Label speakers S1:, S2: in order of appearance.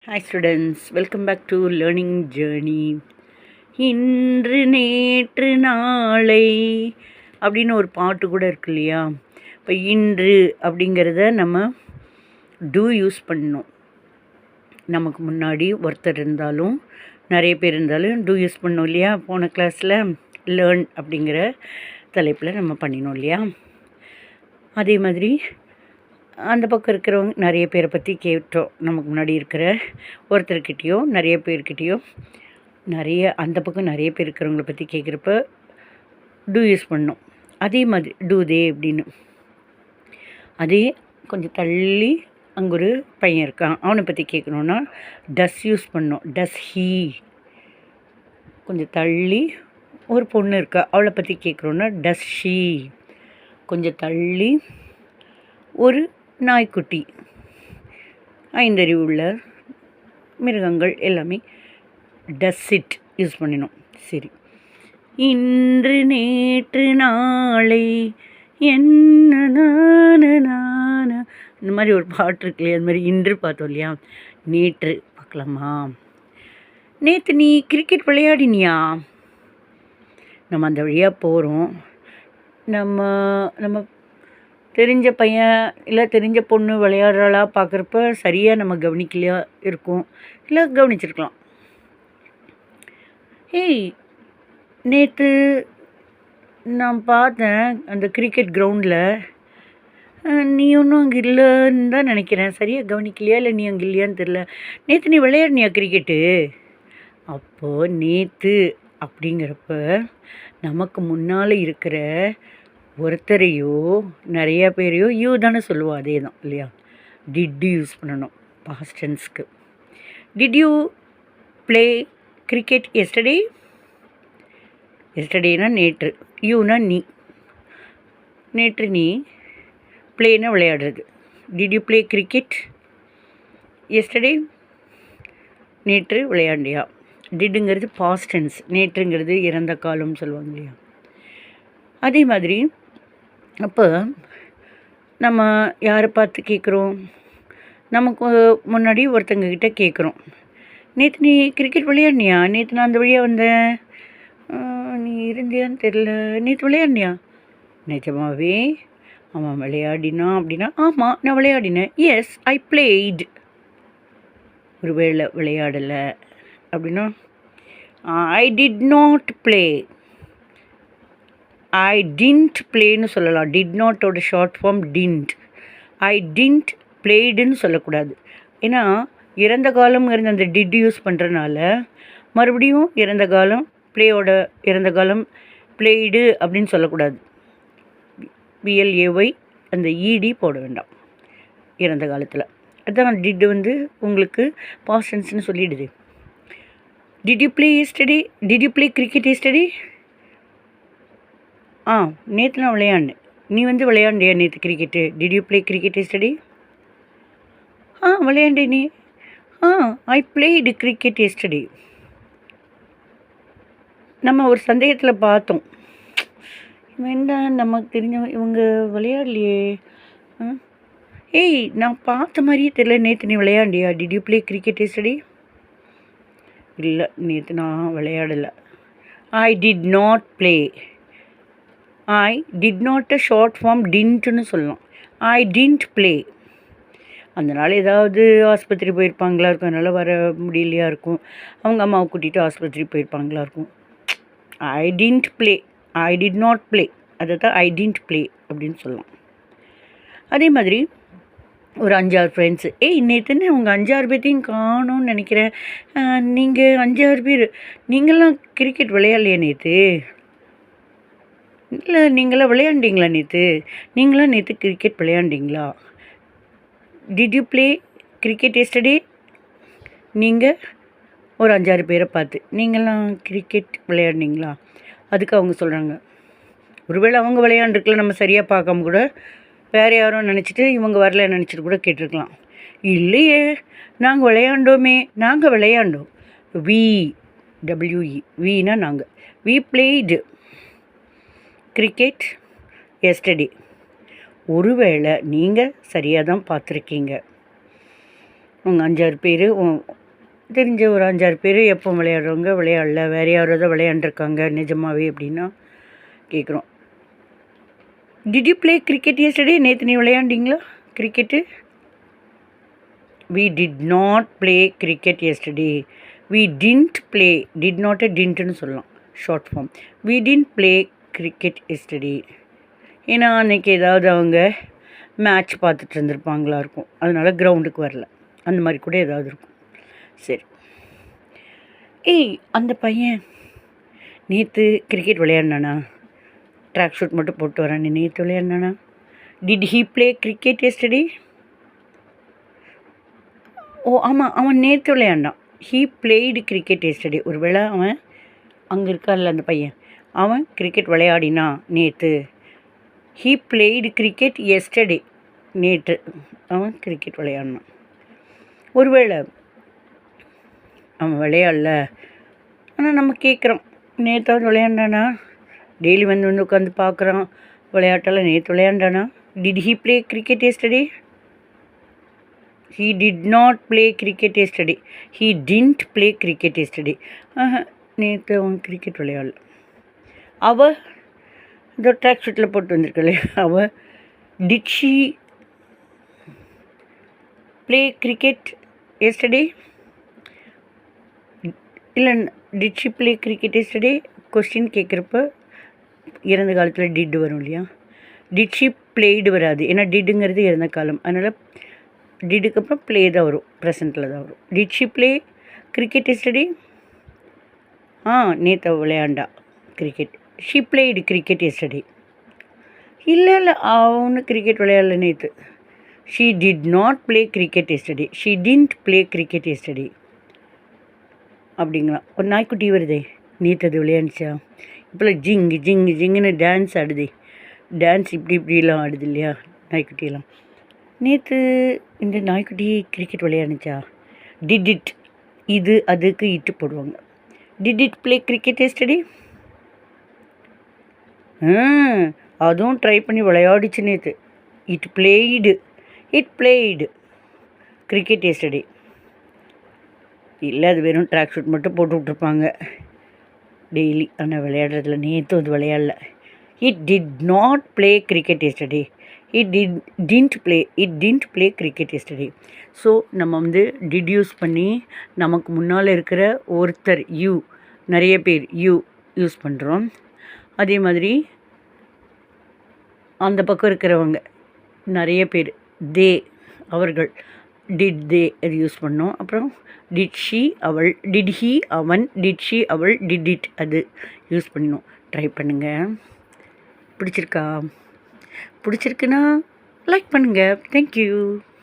S1: Hi students, welcome back to Learning Journey. இன்று நேற்று நாளை அப்படின்னு ஒரு பாட்டு கூட இருக்கு இல்லையா? இப்போ இன்று அப்படிங்கிறத நம்ம டூ யூஸ் பண்ணணும். நமக்கு முன்னாடி ஒருத்தர் இருந்தாலும் நிறைய பேர் இருந்தாலும் டூ யூஸ் பண்ணோம் இல்லையா? போன கிளாஸில் லேர்ன் அப்படிங்கிற தலைப்பில் நம்ம பண்ணினோம் இல்லையா? அதே மாதிரி அந்த பக்கம் இருக்கிறவங்க நிறைய பேரை பற்றி கேட்டோம். நமக்கு முன்னாடி இருக்கிற ஒருத்தர்கிட்டையோ நிறைய பேர்கிட்டையோ அந்த பக்கம் நிறைய பேர் இருக்கிறவங்கள பற்றி கேட்குறப்ப டூ யூஸ் பண்ணோம். அதே மாதிரி டூ தே அப்படின்னு. அதே கொஞ்சம் தள்ளி அங்கே ஒரு பையன் இருக்கான், அவனை பற்றி கேட்கணுன்னா டஸ் யூஸ் பண்ணோம். Does he. கொஞ்சம் தள்ளி ஒரு பொண்ணு இருக்கா, அவளை பற்றி கேட்குறோன்னா டஸ் ஷீ. கொஞ்சம் தள்ளி ஒரு நாய்க்குட்டி, ஐந்தறிவு உள்ள மிருகங்கள் எல்லாமே டஸ் இட் யூஸ் பண்ணினோம். சரி, இன்று நேற்று நாளை என்ன இந்த மாதிரி ஒரு பாட்டு இருக்கு இல்லையா? அது மாதிரி இன்று பார்த்தோம் இல்லையா? நேற்று பார்க்கலாமா? நேற்று நீ கிரிக்கெட் விளையாடினியா? நம்ம அந்த வழியாக போகிறோம். நம்ம தெரிஞ்ச பையன் இல்லை தெரிஞ்ச பொண்ணு விளையாடுறாளா பார்க்குறப்ப சரியாக நம்ம கவனிக்கலையா இருக்கும், இல்லை கவனிச்சிருக்கலாம். ஏய், நேற்று நான் பார்த்தேன் அந்த கிரிக்கெட் கிரவுண்டில், நீ ஒன்றும் அங்கே இல்லைன்னு தான் நினைக்கிறேன். சரியாக கவனிக்கலையா இல்லை நீ அங்கே இல்லையான்னு தெரில. நேற்று நீ விளையாடினியா கிரிக்கெட்டு? அப்போது நேற்று அப்படிங்கிறப்ப நமக்கு முன்னால் இருக்கிற ஒருத்தரையோ நிறைய பேரையோ யூ தானே சொல்லுவோம். அதே தான் இல்லையா? டிட் யூஸ் பண்ணணும் பாஸ்ட் டென்ஸ்க்கு. Did you play cricket yesterday? எஸ்டர்டேனா நேற்று, யூனா நீ. நேற்று நீ, ப்ளேனா விளையாடுறது. Did you play cricket yesterday? நேற்று விளையாண்டியா? டிட்டுங்கிறது பாஸ்ட் டென்ஸ், நேற்றுங்கிறது இறந்த காலம்னு சொல்லுவாங்க இல்லையா? அதே மாதிரி அப்போ நம்ம யாரை பார்த்து கேட்குறோம்? நமக்கு முன்னாடி ஒருத்தங்கக்கிட்ட கேட்குறோம், நேற்று நீ கிரிக்கெட் விளையாடினியா? நேற்று நான் அந்த வழியாக வந்தேன், நீ இருந்தியான்னு தெரில, நேற்று விளையாடினியா? நிஜமாவே அவன் விளையாடினா அப்படின்னா ஆமாம் நான் விளையாடினேன். எஸ் ஐ பிளேட். ஒருவேளை விளையாடலை அப்படின்னா I did not play. I didn't ப்ளேன்னு சொல்லலாம். டிட் நாட்டோட short form didn't. I didn't ப்ளேடுன்னு சொல்லக்கூடாது. ஏன்னா இறந்த காலம்ங்கிறது அந்த டிட் யூஸ் பண்ணுறனால மறுபடியும் இறந்த காலம் ப்ளேயோட இறந்த காலம் ப்ளேடு அப்படின்னு சொல்லக்கூடாது. பிஎல்ஏஒய் அந்த இடி போட வேண்டாம் இறந்த காலத்தில். அதுதான் டிட் வந்து உங்களுக்கு பாஸ்ட் டென்ஸ்னு சொல்லிடுது. Did you play yesterday? Did you play cricket yesterday? நேற்று நான் விளையாண்டேன். நீ வந்து விளையாண்டியா நேற்று cricket? Did you play cricket yesterday? விளையாண்டே நீ? I played cricket yesterday. நம்ம ஒரு சந்தேகத்தில் பார்த்தோம், வேண்டாம் நமக்கு தெரிஞ்ச இவங்க விளையாடலையே. ஏய், நான் பார்த்த மாதிரியே தெரியல, நேற்று நீ விளையாண்டியா? Did you play cricket yesterday? இல்லை, நேற்று நான் விளையாடலை. I did not play. I did not short form டின்ட்டுன்னு சொல்லலாம். I didn't play. அதனால் ஏதாவது ஆஸ்பத்திரி போயிருப்பாங்களா இருக்கும், அதனால் வர முடியலையா இருக்கும், அவங்க அம்மாவை கூட்டிகிட்டு ஆஸ்பத்திரி போயிருப்பாங்களா இருக்கும். I didn't play, I did not play, அதை தான் ஐ டின்ட் ப்ளே அப்படின்னு சொல்லலாம். அதே மாதிரி ஒரு 5-6 ஃப்ரெண்ட்ஸு, நேற்றுன்னு உங்கள் 5-6 பேர்த்தையும் காணும்னு நினைக்கிறேன், நீங்கள் 5-6 பேர் நீங்களாம் கிரிக்கெட் விளையாடலையா நேற்று? இல்லை, நீங்களாம் விளையாண்டிங்களா நேற்று? நீங்களாம் நேற்று கிரிக்கெட் விளையாண்டிங்களா? Did you play cricket yesterday? நீங்கள் ஒரு 5-6 பேரை பார்த்து நீங்களாம் கிரிக்கெட் விளையாடினீங்களா? அதுக்கு அவங்க சொல்கிறாங்க, ஒருவேளை அவங்க விளையாண்டுருக்கலாம், நம்ம சரியாக பார்க்காம கூட வேறு யாரும் நினச்சிட்டு இவங்க வரல நினச்சிட்டு கூட கேட்டிருக்கலாம். இல்லையே, நாங்கள் விளையாண்டோமே. நாங்கள் விளையாண்டோம். விடபிள்யூஇ, வீனா நாங்கள். We played cricket yesterday. ஒருவேளை நீங்கள் சரியாக தான் பார்த்துருக்கீங்க. உங்கள் 5-6 பேர் தெரிஞ்ச ஒரு 5-6 பேர் எப்போ விளையாடுறவங்க விளையாடல, வேறு யாராவது விளையாண்டுருக்காங்க நிஜமாவே அப்படின்னா கேட்குறோம். Did you play cricket yesterday? நேற்று நீ விளையாண்டிங்களா cricket? We did not play cricket yesterday. We didn't play, did நாட்டை டின்ட்டுன்னு சொல்லலாம், short form. We didn't play cricket yesterday. ஏன்னா அன்றைக்கி ஏதாவது அவங்க மேட்ச் பார்த்துட்டு இருந்திருப்பாங்களா இருக்கும், அதனால கிரவுண்டுக்கு வரல, அந்த மாதிரி கூட ஏதாவது இருக்கும். சரி, ஏய் அந்த பையன் நேற்று கிரிக்கெட் விளையாடினானா? ட்ராக் ஷூட் மட்டும் போட்டு வரான், நேற்று விளையாடினானா? Did he play cricket yesterday? ஓ ஆமாம், அவன் நேற்று விளையாண்டான். He played cricket yesterday. ஒரு வேளை அவன் அங்கே இருக்கான்ல அந்த பையன், அவன் கிரிக்கெட் விளையாடினான் நேற்று. He played cricket yesterday. நேற்று அவன் கிரிக்கெட் விளையாடினான். ஒருவேளை அவன் விளையாடல, ஆனால் நம்ம கேட்குறோம், நேற்றாவது விளையாண்டானா? டெய்லி வந்து உட்காந்து பார்க்குறான் விளையாட்டெல்லாம். நேற்று விளையாண்டானா? Did he play cricket yesterday? He did not play cricket yesterday. He didn't play cricket yesterday. நேற்று அவன் கிரிக்கெட் விளையாடல. அவள் இந்த ட்ராக் ஷூட்டில் போட்டு வந்திருக்கல, அவள் did she play cricket yesterday? இல்லை, did she play cricket yesterday question கேட்குறப்ப இறந்த காலத்தில் டிட் வரும் இல்லையா? டிட் ஷீ பிளேடு வராது, ஏன்னா டிட்டுங்கிறது இறந்த காலம், அதனால் டிடுக்கு அப்புறம் ப்ளே தான் வரும், ப்ரெசண்ட்டில் தான் வரும். Did she play cricket yesterday? நேற்று விளையாண்டா cricket. She played cricket yesterday. இல்லை அவனு கிரிக்கெட் விளையாடல நேற்று. She did not play cricket yesterday. She didn't play cricket yesterday அப்படிங்களாம். ஒரு நாய்க்குட்டி வருதே, நேற்று அது விளையாண்டுச்சா? இப்போல்லாம் ஜிங்கு ஜிங்கு ஜிங்குன்னு டான்ஸ் ஆடுதே, டான்ஸ் இப்படிலாம் ஆடுது இல்லையா நாய்க்குட்டியெல்லாம். நேற்று இந்த நாய்க்குட்டி கிரிக்கெட் விளையாடுச்சா? டிட் இட், இது அதுக்கு இட்டு போடுவாங்க. Did it play cricket yesterday? அதுவும் ட்ரை பண்ணி விளையாடிச்சு நேற்று. It blade cricket yesterday. இல்லை, அது வெறும் ட்ராக் ஷூட் மட்டும் போட்டு விட்ருப்பாங்க டெய்லி, ஆனால் விளையாடுறதுல நேற்று அது விளையாடல. It did not play cricket yesterday. It didn't play cricket yesterday. So நம்ம வந்து டிட் யூஸ் பண்ணி நமக்கு முன்னால் இருக்கிற ஒருத்தர் யூ, நிறைய பேர் யூ யூஸ் பண்ணுறோம். அதே மாதிரி அந்த பக்கம் இருக்கிறவங்க நிறைய பேர் தே, அவர்கள், டிட் தே அது யூஸ் பண்ணோம். அப்புறம் டிட் ஷீ அவள், டிட் ஹீ அவன், டிட் ஷீ அவள், டிட் இட் அது யூஸ் பண்ணணும். ட்ரை பண்ணுங்கள். பிடிச்சிருக்குன்னா லைக் பண்ணுங்கள். தேங்க்யூ.